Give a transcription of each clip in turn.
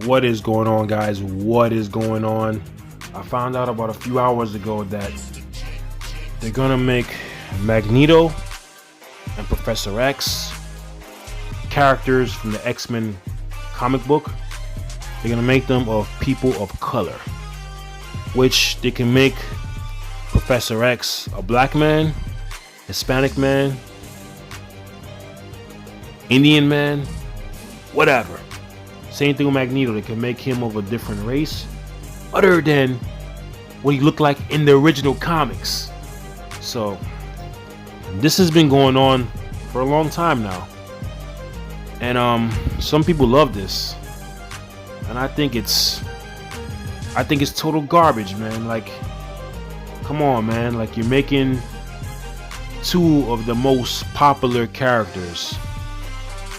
What is going on, guys? What is going on? I found out about a few hours ago that they're gonna make Magneto and Professor X characters from the X-Men comic book. They're gonna make them of people of color, which they can make Professor X a black man, Hispanic man, Indian man, whatever. Same thing with Magneto. They can make him of a different race other than what he looked like in the original comics. So this has been going on for a long time now, and some people love this, and I think it's total garbage, man. Like, come on, man. Like, you're making two of the most popular characters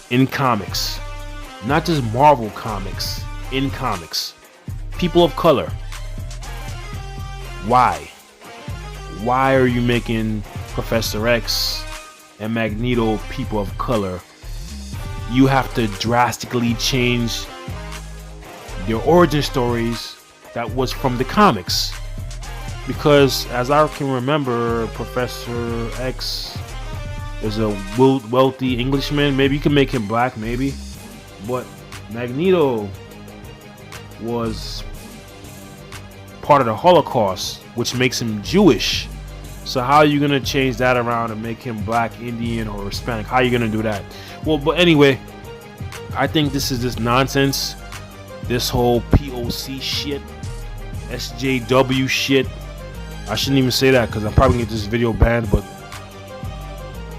in comics, not just Marvel comics, in comics, people of color. Why are you making Professor X and Magneto people of color? You have to drastically change their origin stories that was from the comics, because as I can remember, Professor X is a wealthy Englishman. Maybe you can make him black, maybe, but Magneto was part of the Holocaust, which makes him Jewish. So how are you gonna change that around and make him black, Indian, or Hispanic? How are you gonna do that? Well, but anyway, I think this is just nonsense. This whole POC shit, SJW shit. I shouldn't even say that because I'm probably gonna get this video banned. But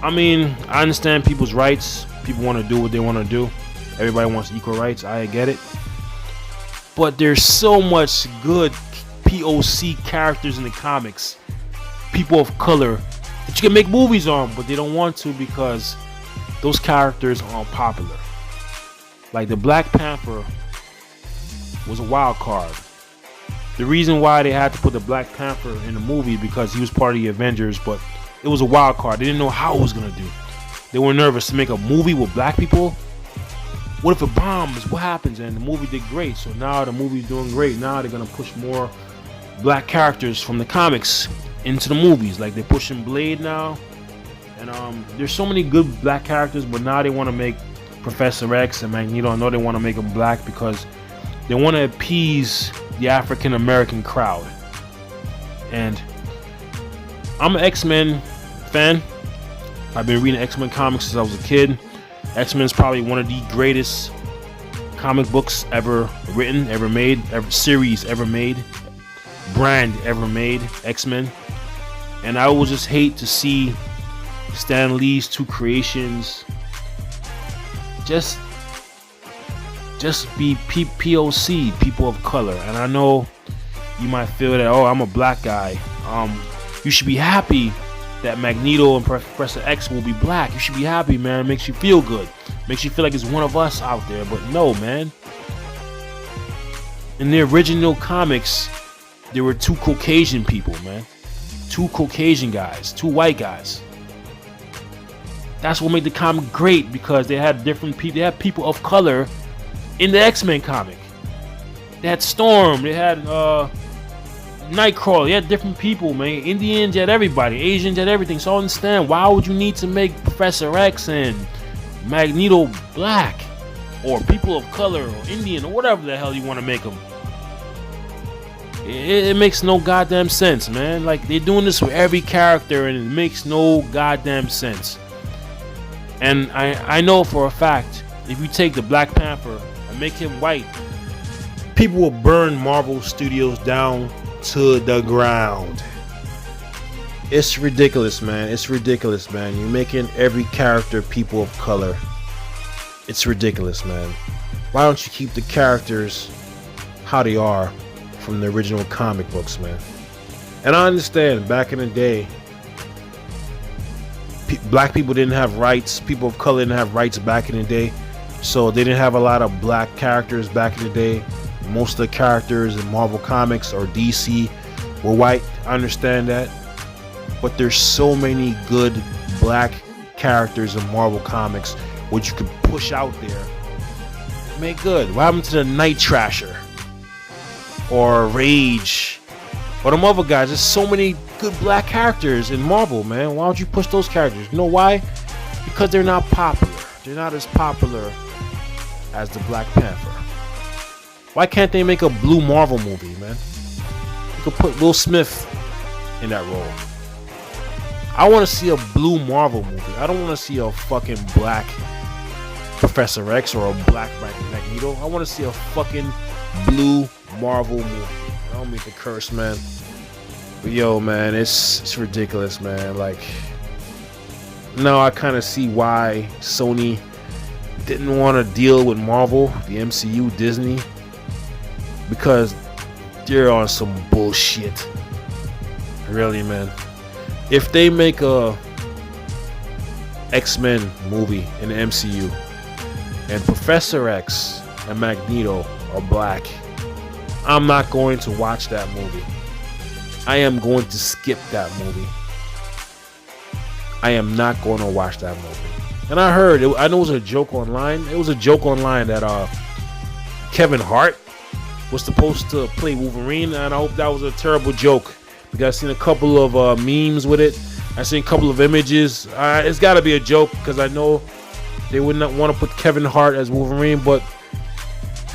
I mean, I understand people's rights. People want to do what they want to do. Everybody wants equal rights. I get it. But there's so much good POC characters in the comics, people of color, that you can make movies on, but they don't want to because those characters aren't popular. Like the Black Panther was a wild card. The reason why they had to put the Black Panther in the movie because he was part of the Avengers, but it was a wild card. They didn't know how it was gonna do. They were nervous to make a movie with black people. What if it bombs? What happens? And the movie did great. So now the movie's doing great. Now they're gonna push more black characters from the comics into the movies. Like they're pushing Blade now, and there's so many good black characters. But now they want to make Professor X and Magneto. I know they want to make them black because they want to appease the African American crowd. And I'm an X-Men fan. I've been reading X-Men comics since I was a kid. X-Men is probably one of the greatest comic books ever written, ever made, series ever made, brand ever made, X-Men. And I would just hate to see Stan Lee's two creations just be POC, people of color. And I know you might feel that, oh, I'm a black guy. You should be happy that Magneto and Professor X will be black. You should be happy, man. It makes you feel good. Makes you feel like it's one of us out there. But no, man. In the original comics, there were two Caucasian people, man. Two Caucasian guys. Two white guys. That's what made the comic great, because they had different people. They had people of color in the X-Men comic. They had Storm. They had Nightcrawler. You had different people, man. Indians, you had everybody. Asians, you had everything. So I understand, why would you need to make Professor X and Magneto black, or people of color, or Indian, or whatever the hell you want to make them? It makes no goddamn sense, man. Like, they're doing this with every character, and it makes no goddamn sense. And I know for a fact, if you take the Black Panther and make him white, people will burn Marvel Studios down to the ground. It's ridiculous, man. It's ridiculous, man. You're making every character people of color. It's ridiculous, man. Why don't you keep the characters how they are from the original comic books, man? And I understand back in the day, black people didn't have rights. People of color didn't have rights back in the day, so they didn't have a lot of black characters back in the day. Most of the characters in Marvel Comics or DC were white. I understand that. But there's so many good black characters in Marvel Comics which you can push out there Make good. What happened to the Night Trasher? Or Rage? Or them other guys? There's so many good black characters in Marvel, man. Why don't you push those characters? You know why? Because they're not popular. They're not as popular as the Black Panther. Why can't they make a blue Marvel movie, man? You could put Will Smith in that role. I want to see a blue Marvel movie. I don't want to see a fucking black Professor X or a black Magneto. I want to see a fucking blue Marvel movie. I don't mean to curse, man. But yo, man, it's ridiculous, man. Like, now I kind of see why Sony didn't want to deal with Marvel, the MCU, Disney, because they're on some bullshit. Really, man. If they make a X-Men movie in the MCU and Professor X and Magneto are black, I'm not going to watch that movie. I am going to skip that movie. I am not going to watch that movie. And I heard, I know it was a joke online. It was a joke online that Kevin Hart was supposed to play Wolverine, and I hope that was a terrible joke because I've seen a couple of memes with it. I've seen a couple of images. It's got to be a joke because I know they would not want to put Kevin Hart as Wolverine, but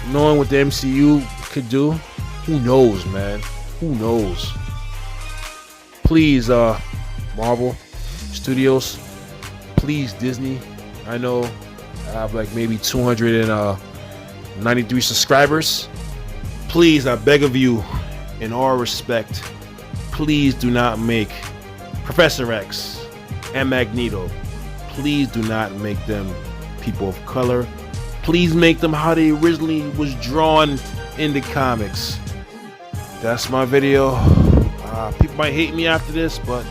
knowing what the MCU could do, who knows, man? Who knows? Please, Marvel Studios, please, Disney. I know I have like maybe 293 subscribers. Please, I beg of you, in all respect, please do not make Professor X and Magneto. Please do not make them people of color. Please make them how they originally was drawn in the comics. That's my video. People might hate me after this, but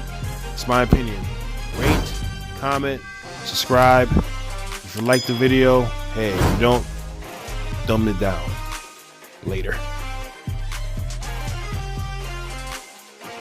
it's my opinion. Rate, comment, subscribe. If you like the video, hey, if you don't, dumb it down. Later.